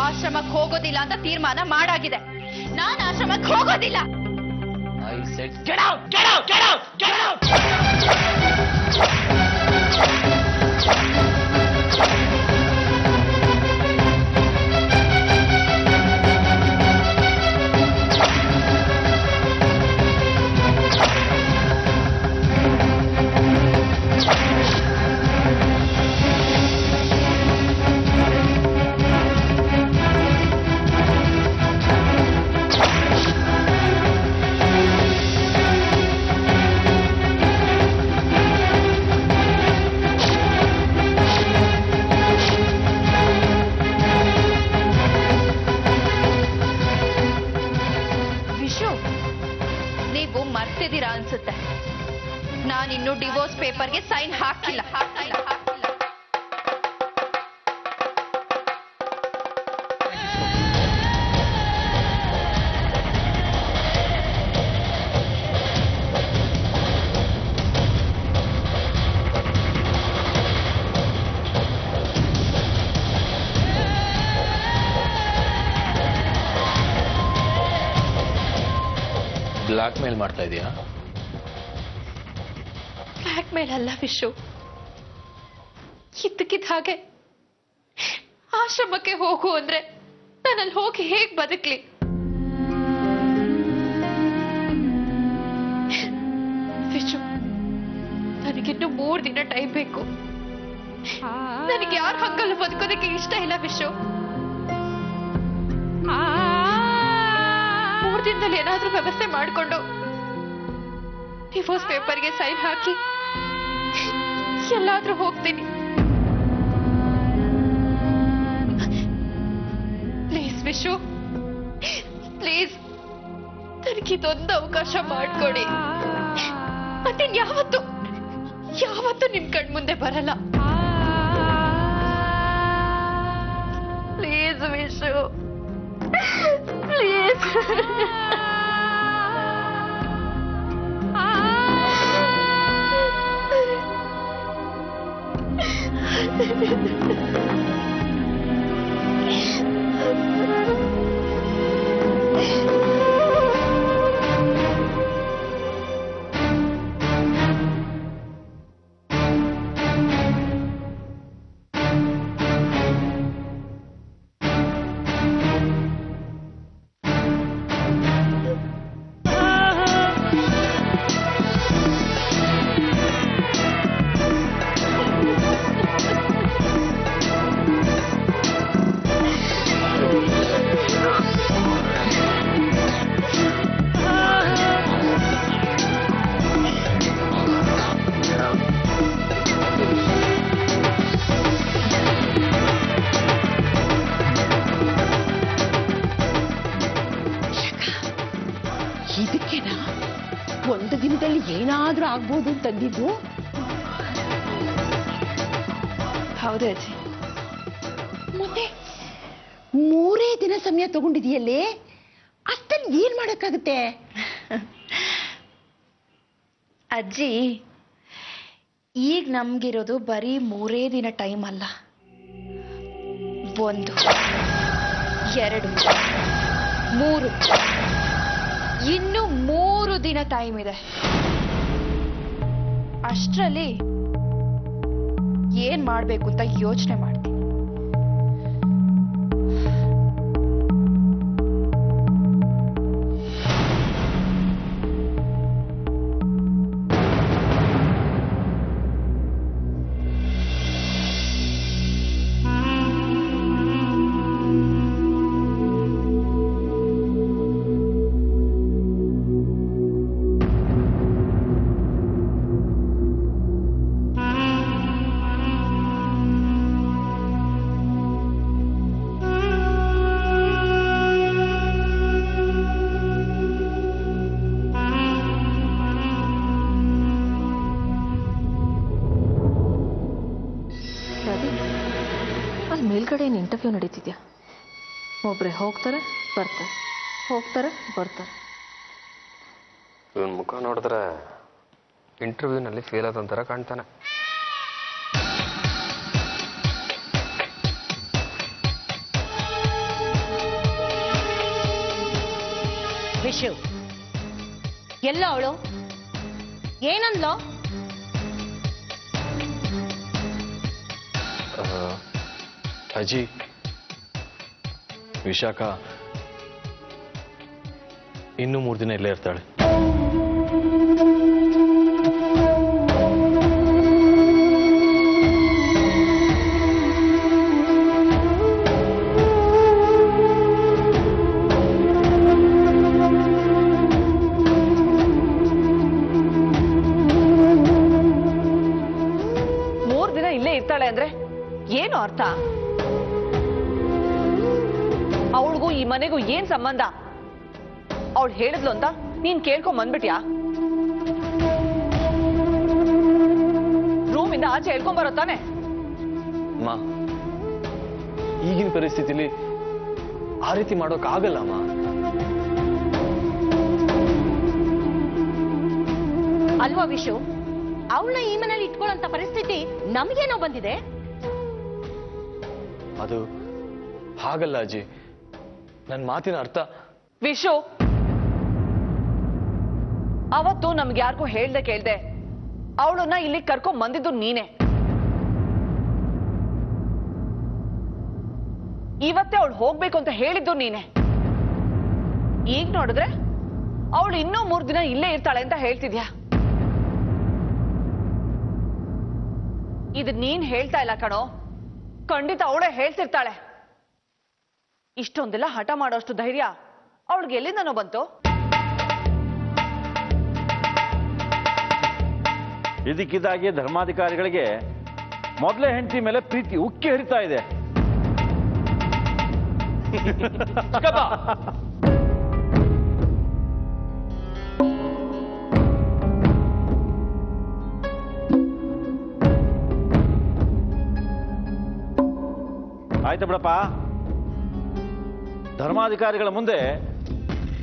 ಆಶ್ರಮಕ್ಕೆ ಹೋಗೋದಿಲ್ಲ ಅಂತ ತೀರ್ಮಾನ ಮಾಡಾಗಿದೆ. ನಾನು ಆಶ್ರಮಕ್ಕೆ ಹೋಗೋದಿಲ್ಲ. I said get out, get out, get out, get out. ನೀವು ಮರ್ತಿದ್ದೀರಾ ಅನ್ಸುತ್ತೆ. ನಾನಿನ್ನು ಡಿವೋರ್ಸ್ ಪೇಪರ್ಗೆ ಸೈನ್ ಹಾಕಿಲ್ಲ. ಬ್ಲಾಕ್ ಮೇಲ್ ಮಾಡ್ತಾ ಇದೀಯಾ? ಬ್ಲಾಕ್ ಮೇಲ್ ಅಲ್ಲ ವಿಶು, ಇದ್ದಕ್ಕಿದ್ದ ಹಾಗೆ ಆಶ್ರಮಕ್ಕೆ ಹೋಗು ಅಂದ್ರೆ ನಾನಲ್ಲಿ ಹೋಗಿ ಹೇಗ್ ಬದುಕ್ಲಿ? ವಿಶು, ನನಗಿನ್ನು 3 ದಿನ ಟೈಮ್ ಬೇಕು. ನನಗೆ ಯಾರು ಹಂಗಲ್ಲ ಬದುಕೋದಕ್ಕೆ ಇಷ್ಟ ಇಲ್ಲ ವಿಶು. 3 ದಿನದಲ್ಲಿ ಏನಾದ್ರೂ ವ್ಯವಸ್ಥೆ ಮಾಡಿಕೊಂಡು ಡಿವೋರ್ಸ್ ಪೇಪರ್ಗೆ ಸೈನ್ ಹಾಕಿ ಎಲ್ಲಾದ್ರೂ ಹೋಗ್ತೀನಿ. ಪ್ಲೀಸ್ ವಿಶು, ಪ್ಲೀಸ್ ನನಗಿದೊಂದು ಅವಕಾಶ ಮಾಡಿಕೊಡಿ. ಮತ್ತೆ ಯಾವತ್ತೂ ನಿಮ್ ಕಣ್ಮುಂದೆ ಬರಲ್ಲ. Please Vishu, please. ಇದಕ್ಕೆನಾ 1 ದಿನದಲ್ಲಿ ಏನಾದ್ರೂ ಆಗ್ಬೋದು ಅಂತಂದಿದ್ದು? ಹೌದು ಅಜ್ಜಿ. ಮತ್ತೆ 3 ದಿನ ಸಮಯ ತಗೊಂಡಿದೆಯಲ್ಲೇ, ಅಷ್ಟಲ್ಲಿ ಏನ್ ಮಾಡಕ್ಕಾಗುತ್ತೆ? ಅಜ್ಜಿ, ಈಗ ನಮ್ಗಿರೋದು ಬರೀ 3 ದಿನ ಟೈಮ್ ಅಲ್ಲ. 1, 2, 3, ಇನ್ನು 3 ದಿನ ಟೈಮ್ ಇದೆ. ಅಷ್ಟರಲ್ಲಿ ಏನ್ ಮಾಡ್ಬೇಕು ಅಂತ ಯೋಚನೆ ಮಾಡ್ತೀನಿ. ಅಲ್ಲಿ ಮೇಲ್ಗಡೆ ಏನು ಇಂಟರ್ವ್ಯೂ ನಡೀತಿದ್ಯಾ? ಒಬ್ಬರೇ ಹೋಗ್ತಾರೆ ಬರ್ತಾರೆ, ಹೋಗ್ತಾರೆ ಬರ್ತಾರೆ. ಇವನ ಮುಖ ನೋಡಿದ್ರೆ ಇಂಟರ್ವ್ಯೂನಲ್ಲಿ ಫೇಲ್ ಆದಂತರ ಕಾಣ್ತಾನೆ. ಶಿವ್, ಎಲ್ಲ ಅವಳು ಏನಂದ್ಲೋ? ಅಜ್ಜಿ, ವಿಶಾಖ ಇನ್ನೂ 3 ದಿನ ಇಲ್ಲೇ ಇರ್ತಾಳೆ. ಇರ್ತಾಳೆ ಅಂದ್ರೆ ಏನು ಅರ್ಥ? ಅವಳಿಗೂ ಈ ಮನೆಗೂ ಏನ್ ಸಂಬಂಧ? ಅವಳು ಹೇಳಿದ್ಲು ಅಂತ ನೀನ್ ಕೇಳ್ಕೊಂಡ್ ಬಂದ್ಬಿಟ್ಯಾ? ರೂಮಿಂದ ಆಚೆ ಹೇಳ್ಕೊಂಡ್ ಬರೋ ತಾನೆ? ಅಮ್ಮ, ಈಗಿನ ಪರಿಸ್ಥಿತಿಲಿ ಆ ರೀತಿ ಮಾಡೋಕ್ ಆಗಲ್ಲ ಅಮ್ಮ. ಅಲ್ವಾ ವಿಶು, ಅವಳನ್ನ ಈ ಮನೇಲಿ ಇಟ್ಕೊಳ್ಳೋಂತ ಪರಿಸ್ಥಿತಿ ನಮಗೇನೋ ಬಂದಿದೆ. ಅದು ಹಾಗಲ್ಲ ಅಜ್ಜಿ, ನನ್ನ ಮಾತಿನ ಅರ್ಥ. ವಿಶು, ಅವತ್ತು ನಮ್ಗೆ ಯಾರಿಗೂ ಹೇಳ್ದೆ ಕೇಳ್ದೆ ಅವಳನ್ನ ಇಲ್ಲಿ ಕರ್ಕೊಂಡ್ ಬಂದಿದ್ದು ನೀನೆ. ಇವತ್ತೇ ಅವಳು ಹೋಗ್ಬೇಕು ಅಂತ ಹೇಳಿದ್ದು ನೀನೆ. ಈಗ ನೋಡಿದ್ರೆ ಅವಳು ಇನ್ನೂ 3 ದಿನ ಇಲ್ಲೇ ಇರ್ತಾಳೆ ಅಂತ ಹೇಳ್ತಿದ್ಯಾ. ಇದು ನೀನ್ ಹೇಳ್ತಾ ಇಲ್ಲ ಕಣೋ, ಖಂಡಿತ ಅವಳೇ ಹೇಳ್ತಿರ್ತಾಳೆ. ಇಷ್ಟೊಂದೆಲ್ಲ ಹಠ ಮಾಡೋಷ್ಟು ಧೈರ್ಯ ಅವಳಿಗೆ ಎಲ್ಲಿಂದನೋ ಬಂತು? ಇದಕ್ಕಿದ್ದಾಗೆ ಧರ್ಮಾಧಿಕಾರಿಗಳಿಗೆ ಮೊದಲೇ ಹೆಂಡತಿ ಮೇಲೆ ಪ್ರೀತಿ ಉಕ್ಕಿ ಹರಿತಾ ಇದೆ. ಆಯ್ತು ಬಿಡಪ್ಪ, ಧರ್ಮಾಧಿಕಾರಿಗಳ ಮುಂದೆ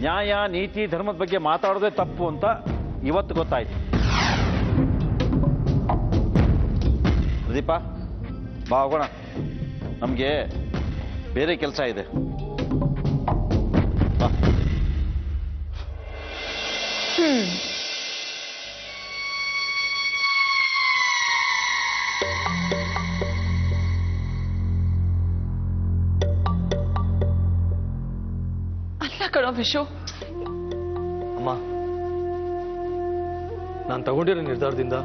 ನ್ಯಾಯ ನೀತಿ ಧರ್ಮದ ಬಗ್ಗೆ ಮಾತಾಡೋದೇ ತಪ್ಪು ಅಂತ ಇವತ್ತು ಗೊತ್ತಾಯ್ತು. ಪ್ರದೀಪ, ಬಾ ಹೋಗೋಣ, ನಮಗೆ ಬೇರೆ ಕೆಲಸ ಇದೆ. ಬಾ. ಅಲ್ಲ ಕಣೋ ವಿಶು, ಅಮ್ಮ, ನಾನು ತಗೊಂಡಿರೋ ನಿರ್ಧಾರದಿಂದ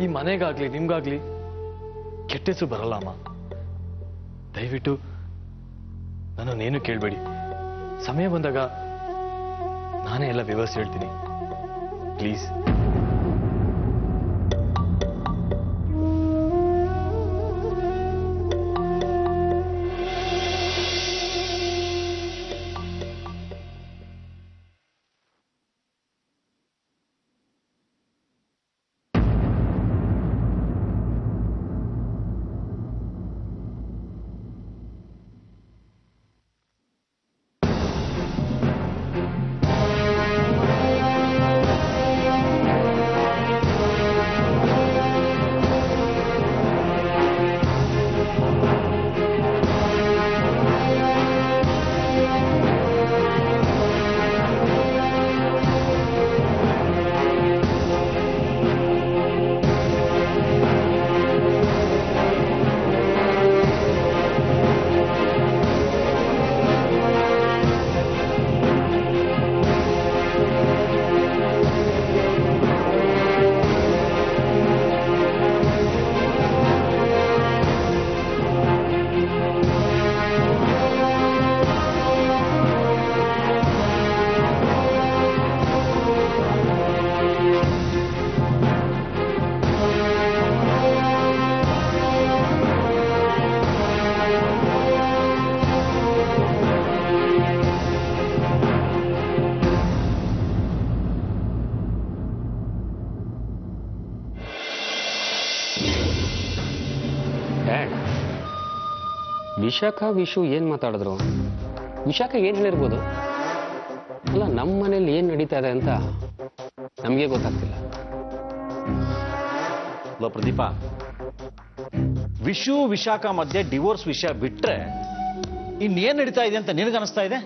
ಈ ಮನೆಗಾಗ್ಲಿ ನಿಮ್ಗಾಗ್ಲಿ ಕೆಟ್ಟ ಹೆಸರು ಬರಲ್ಲ ಅಮ್ಮ. ದಯವಿಟ್ಟು ನನ್ನನ್ನೇನು ಕೇಳಬೇಡಿ. ಸಮಯ ಬಂದಾಗ ನಾನೇ ಎಲ್ಲ ವಿವರಿಸಿ ಹೇಳ್ತೀನಿ, ಪ್ಲೀಸ್. ವಿಶಾಖ ವಿಶು ಏನ್ ಮಾತಾಡಿದ್ರು? ವಿಶಾಖ ಏನ್ ಹೇಳಿರ್ಬೋದು? ಅಲ್ಲ, ನಮ್ಮ ಮನೇಲಿ ಏನ್ ನಡೀತಾ ಇದೆ ಅಂತ ನಮಗೆ ಗೊತ್ತಾಗ್ತಿಲ್ಲ. ಅಲ್ಲ ಪ್ರದೀಪ, ವಿಶು ವಿಶಾಖ ಮಧ್ಯೆ ಡಿವೋರ್ಸ್ ವಿಷಯ ಬಿಟ್ರೆ ಇನ್ನೇನ್ ನಡೀತಾ ಇದೆ ಅಂತ ನಿನಗನ್ನಿಸ್ತಾ ಇದೆ?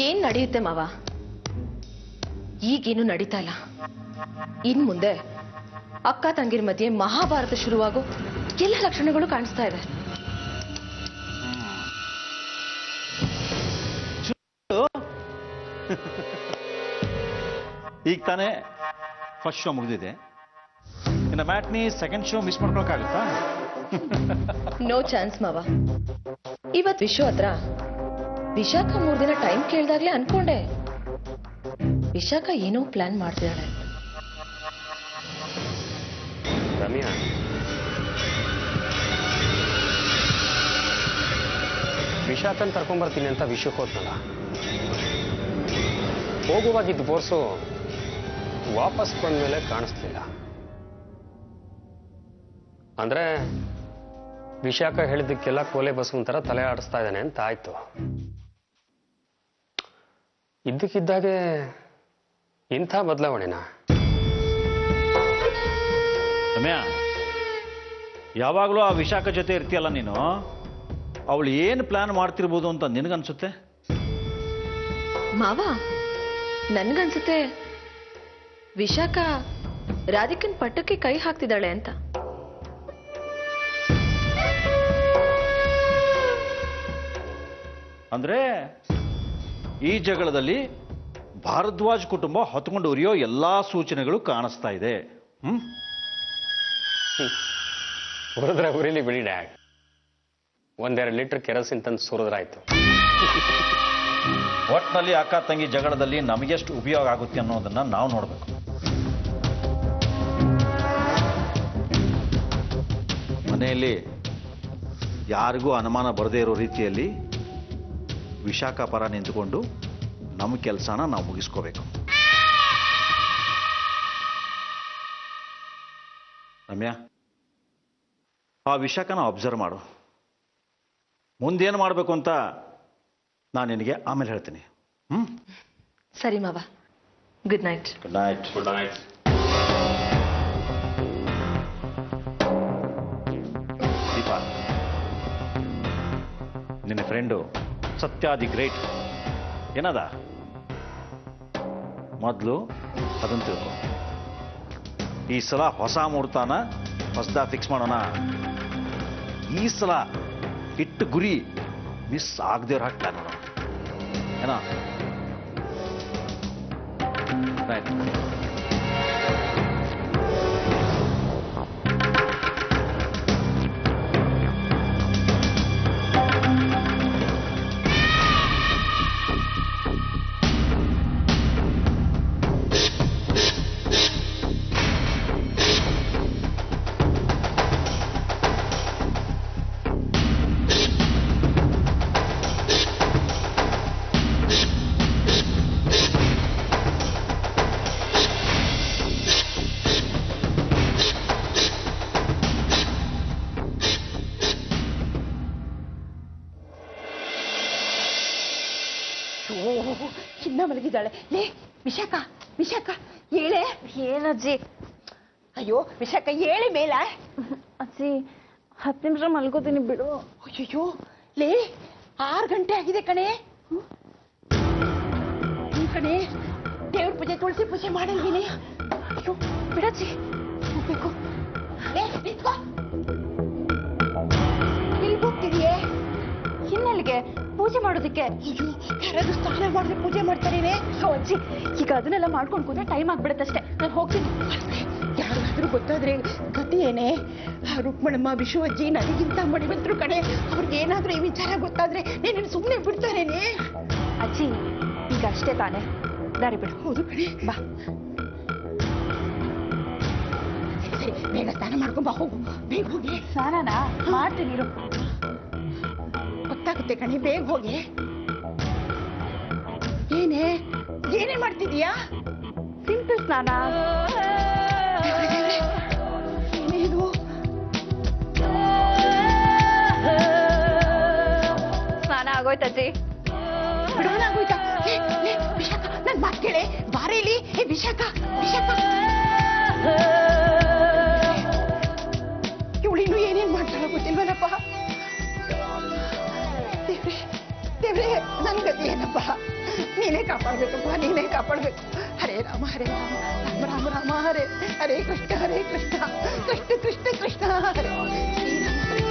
ಏನ್ ನಡೆಯುತ್ತೆ ಮಾವ? ಈಗೇನು ನಡೀತಾ ಇಲ್ಲ. ಇನ್ ಮುಂದೆ ಅಕ್ಕ ತಂಗಿರ ಮಧ್ಯೆ ಮಹಾಭಾರತ ಶುರುವಾಗೋ ಎಲ್ಲ ಲಕ್ಷಣಗಳು ಕಾಣಿಸ್ತಾ ಇದೆ. ಈಗ ತಾನೇ ಫಸ್ಟ್ ಶೋ ಮುಗಿದಿದೆ, ಇನ್ನು ಮ್ಯಾಟ್ನಿ ಸೆಕೆಂಡ್ ಶೋ ಮಿಸ್ ಮಾಡ್ಕೊಳಕ್ಕಾಗುತ್ತಾ? ನೋ ಚಾನ್ಸ್ ಮಾವ. ಇವತ್ ವಿಶ್ವ ಹತ್ರ ವಿಶಾಖ 3 ದಿನ ಟೈಮ್ ಕೇಳ್ದಾಗ್ಲೇ ಅನ್ಕೊಂಡೆ ವಿಶಾಖ ಏನೋ ಪ್ಲಾನ್ ಮಾಡ್ತಿದ್ದಾಳೆ. ರಮ್ಯಾ, ವಿಶಾಖನ್ ಕರ್ಕೊಂಡ್ಬರ್ತೀನಿ ಅಂತ ವಿಷಯಕ್ಕೆ ಹೋದ್ನಲ್ಲ, ಹೋಗುವಾಗಿದ್ದು ಬೋರ್ಸು ವಾಪಸ್ ಬಂದ್ಮೇಲೆ ಕಾಣಿಸ್ಲಿಲ್ಲ. ಅಂದ್ರೆ ವಿಶಾಖ ಹೇಳಿದ್ದಕ್ಕೆಲ್ಲ ಕೋಲೆ ಬಸ್ವನ್ ಥರ ತಲೆ ಆಡಿಸ್ತಾ ಇದ್ದಾನೆ ಅಂತ ಆಯ್ತು. ಇದ್ದಕ್ಕಿದ್ದಾಗೆ ಇಂಥ ಬದಲಾವಣೆನಾ? ರಮ್ಯಾ, ಯಾವಾಗಲೂ ಆ ವಿಶಾಖ ಜೊತೆ ಇರ್ತೀಯಲ್ಲ ನೀನು, ಅವಳು ಏನು ಪ್ಲಾನ್ ಮಾಡ್ತಿರ್ಬೋದು ಅಂತ ನಿನಗನ್ಸುತ್ತೆ? ಮಾವ, ನನ್ಗನ್ಸುತ್ತೆ ವಿಶಾಖ ರಾಧಿಕನ್ ಪಟ್ಟಕ್ಕೆ ಕೈ ಹಾಕ್ತಿದ್ದಾಳೆ ಅಂತ. ಅಂದ್ರೆ ಈ ಜಗಳದಲ್ಲಿ ಭಾರದ್ವಾಜ್ ಕುಟುಂಬ ಹೊತ್ಕೊಂಡು ಉರಿಯೋ ಎಲ್ಲಾ ಸೂಚನೆಗಳು ಕಾಣಿಸ್ತಾ ಇದೆ. ಹುರಿದ್ರೆ ಹುರಿಲಿ ಬಿಡಿ ಡ್ಯಾಡ್, 1-2 ಲೀಟರ್ ಕೆರೋಸಿನ್ ತಂದು ಸುರಿದ್ರಾಯ್ತು. ಒಟ್ಟಿನಲ್ಲಿ ಅಕ್ಕ ತಂಗಿ ಜಗಳದಲ್ಲಿ ನಮಗೆಷ್ಟು ಉಪಯೋಗ ಆಗುತ್ತೆ ಅನ್ನೋದನ್ನ ನಾವು ನೋಡಬೇಕು. ಮನೆಯಲ್ಲಿ ಯಾರಿಗೂ ಅನುಮಾನ ಬರದೇ ಇರೋ ರೀತಿಯಲ್ಲಿ ವಿಶಾಖ ಪರ ನಿಂತುಕೊಂಡು ನಮ್ಮ ಕೆಲಸನ ನಾವು ಮುಗಿಸ್ಕೋಬೇಕು. ರಮ್ಯಾ, ಆ ವಿಶಾಖನ ಅಬ್ಸರ್ವ್ ಮಾಡು. ಮುಂದೇನು ಮಾಡಬೇಕು ಅಂತ ನಾನು ನಿನಗೆ ಆಮೇಲೆ ಹೇಳ್ತೀನಿ. ಸರಿ ಮಾವ, good night. Good night. Good night. Deepa, ನಿನ್ನ ಫ್ರೆಂಡು ಸತ್ಯಾದಿ ಗ್ರೇಟ್ ಏನದ, ಮೊದಲು ಅದನ್ನು ತಿಳ್ಕೊ. ಈ ಸಲ ಹೊಸ ಮುಹೂರ್ತನ ಹೊಸದ ಫಿಕ್ಸ್ ಮಾಡೋಣ. ಈ ಸಲ ಇಟ್ಟು ಗುರಿ ಮಿಸ್ ಆಗದೆ ಇರೋ ಹಾಗೆ ಪ್ಲಾನ್ ಮಾಡೋಣ, ಏನಾ? ರೈಟ್. ಚಿನ್ನ ಮಲಗಿದ್ದಾಳೆ. ಲೇ ವಿಶಾಖ, ವಿಶಾಖ ಏಳೆ. ಏನಜ್ಜಿ? ಅಯ್ಯೋ ವಿಶಾಖ ಏಳೆ ಮೇಲ. ಅಜ್ಜಿ 10 ನಿಮಿಷ ಮಲ್ಕೋತೀನಿ ಬಿಡು. ಅಯ್ಯೋ ಲೇ 6 ಗಂಟೆ ಆಗಿದೆ ಕಣೆ. ಕಣೆ ದೇವ್ರ ಪೂಜೆ ತುಳಸಿ ಪೂಜೆ ಮಾಡಲ್ವಿನಿ. ಅಯ್ಯೋ ಬಿಡಜ್ಜಿ, ಹೋಗ್ಬೇಕು. ಇಲ್ಲಿ ಹೋಗ್ತಿದೀಯೇ? ಇನ್ನೆಲ್ಲಿಗೆ? ಪೂಜೆ ಮಾಡೋದಕ್ಕೆ. ಅಯ್ಯೋ ಯಾರಾದ್ರೂ ಸ್ನಾನ ಮಾಡಿದ್ರೆ ಪೂಜೆ ಮಾಡ್ತಾರೇನೆ. ಅಜ್ಜಿ ಈಗ ಅದನ್ನೆಲ್ಲ ಮಾಡ್ಕೊಂಡು ಕೂತ್ರೆ ಟೈಮ್ ಆಗ್ಬಿಡುತ್ತಷ್ಟೇ. ನಾನು ಹೋಗ್ತೀನಿ. ಯಾರಾದ್ರೂ ಗೊತ್ತಾದ್ರೆ ಗತಿ ಏನೇ? ರುಕ್ಮಣಮ್ಮ, ವಿಶು ಅಜ್ಜಿ ನನಗಿಂತ ಮಡಿವಂತರು ಕಣೆ. ಅವ್ರಿಗೆ ಏನಾದ್ರೂ ಈ ವಿಚಾರ ಗೊತ್ತಾದ್ರೆ ನೀನು ಸುಮ್ಮನೆ ಬಿಡ್ತಾರೇನೆ? ಅಜ್ಜಿ ಈಗ ಅಷ್ಟೇ ತಾನೆ, ದಾರಿ ಬಿಡು. ಹೌದು ಕಣೆ, ಬಾ. ಸರಿ ಬೇಗ ಸ್ನಾನ ಮಾಡ್ಕೊಂಡ್ ಬಾ, ಹೋಗು ಬೇಗ ಹೋಗಿ. ಸ್ನಾನನಾ ಮಾಡ್ತೀನಿ ಇರು. ಗೊತ್ತಾಗುತ್ತೆ ಕಣೆ, ಬೇಗ ಹೋಗಿ. ಏನೇ ಏನೇ ಮಾಡ್ತಿದೀಯಾ? ಸಿಂಪಲ್ ಸ್ನಾನ. ಏನೇನು ಸ್ನಾನ ಆಗೋಯ್ತಜ್ಜಿ. ಬಿಡೋಣ ಆಗೋಯ್ತಾ? ವಿಶಾಖ ನನ್ ಮಾತು ಕೇಳೆ, ಬಾರೇಲಿ. ವಿಶಾಖ, ವಿಶಾಖ ಇವಳಿನ್ನು ಏನೇನ್ ಮಾಡ್ತಾಳೋ ಗೊತ್ತಿಲ್ವನಪ್ಪ. ದೇವ್ರೆ ದೇವ್ರೆ, ನನ್ ಗತಿ ಏನಪ್ಪ? ನೀನೇ ಕಾಪಾಡ್ಬೇಕಪ್ಪ, ನೀನೇ ಕಾಪಾಡ್ಬೇಕು. ಹರೇ ರಾಮ ಹರೇ ರಾಮ ರಾಮ ರಾಮ ರಾಮ ಹರೇ ಹರೇ ಕೃಷ್ಣ ಕೃಷ್ಣ ಕೃಷ್ಣ ಕೃಷ್ಣ ಹರೇ ಶ್ರೀರಾಮ ಹರೇ.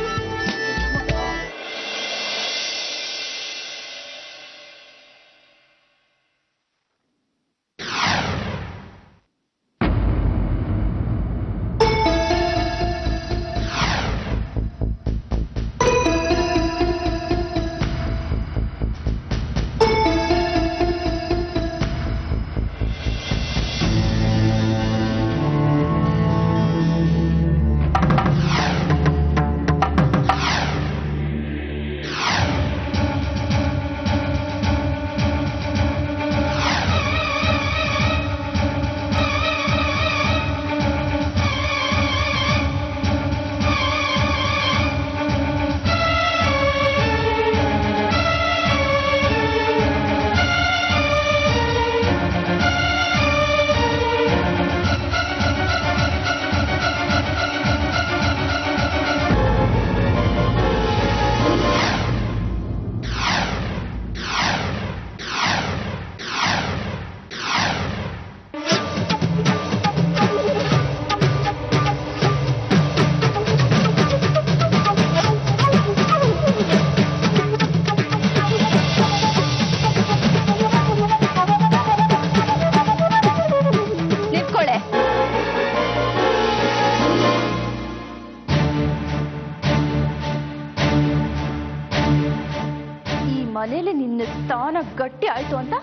ಮನೇಲಿ ನಿನ್ನ ಸ್ಥಾನ ಗಟ್ಟಿ ಆಯ್ತು ಅಂತ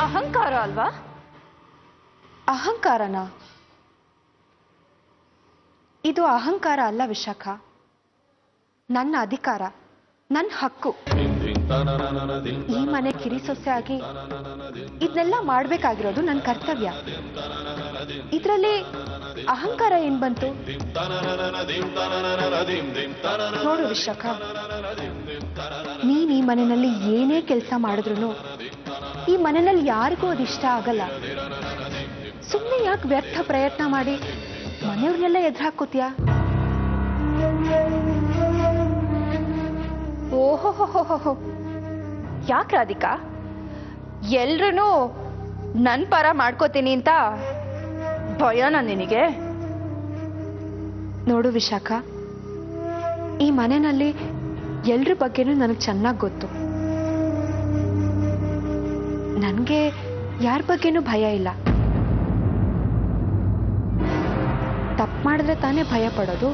ಅಹಂಕಾರ ಅಲ್ವಾ? ಅಹಂಕಾರನಾ? ಇದು ಅಹಂಕಾರ ಅಲ್ಲ ವಿಶಾಖ, ನನ್ನ ಅಧಿಕಾರ, ನನ್ನ ಹಕ್ಕು. ಈ ಮನೆ ಕಿರಿ ಸೊಸೆ ಆಗಿ ಇದನ್ನೆಲ್ಲ ಮಾಡ್ಬೇಕಾಗಿರೋದು ನನ್ನ ಕರ್ತವ್ಯ. ಇದರಲ್ಲಿ ಅಹಂಕಾರ ಏನ್ ಬಂತು? ನೋಡು ವಿಶಾಖ, ನೀನ್ ಈ ಮನೆಯಲ್ಲಿ ಏನೇ ಕೆಲಸ ಮಾಡಿದ್ರು ಈ ಮನೆಯಲ್ಲಿ ಯಾರಿಗೂ ಅದು ಇಷ್ಟ ಆಗಲ್ಲ. ಸುಮ್ಮನೆ ಯಾಕೆ ವ್ಯರ್ಥ ಪ್ರಯತ್ನ ಮಾಡಿ ಮನೆಯವ್ರನ್ನೆಲ್ಲ ಎದುರಾಕೋತೀಯ? ಓಹೋ, ಯಾಕೆ ರಾಧಿಕಾ ಎಲ್ರೂ ನನ್ ಪರ ಮಾಡ್ಕೋತೀನಿ ಅಂತ ಭಯನಾ ನಿನಗೆ? ನೋಡು ವಿಶಾಖ, ಈ ಮನೆಯಲ್ಲಿ ಎಲ್ರ ಬಗ್ಗೆನೂ ನನಗೆ ಚೆನ್ನಾಗಿ ಗೊತ್ತು. ನನಗೆ ಯಾರ ಬಗ್ಗೆನೂ ಭಯ ಇಲ್ಲ. ತಪ್ಪು ಮಾಡಿದ್ರೆ ತಾನೇ ಭಯ ಪಡೋದು.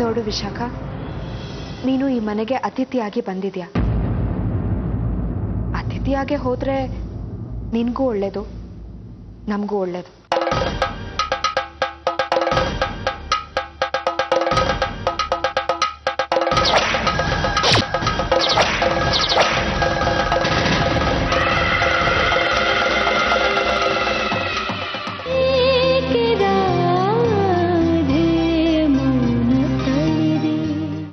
ನೋಡು ವಿಶಾಖ, ನೀನು ಈ ಮನೆಗೆ ಅತಿಥಿಯಾಗಿ ಬಂದಿದ್ಯಾ. ಅತಿಥಿಯಾಗಿ ಹೋದ್ರೆ ನಿನ್ಗೂ ಒಳ್ಳೇದು, ನಮಗೂ ಒಳ್ಳೇದು.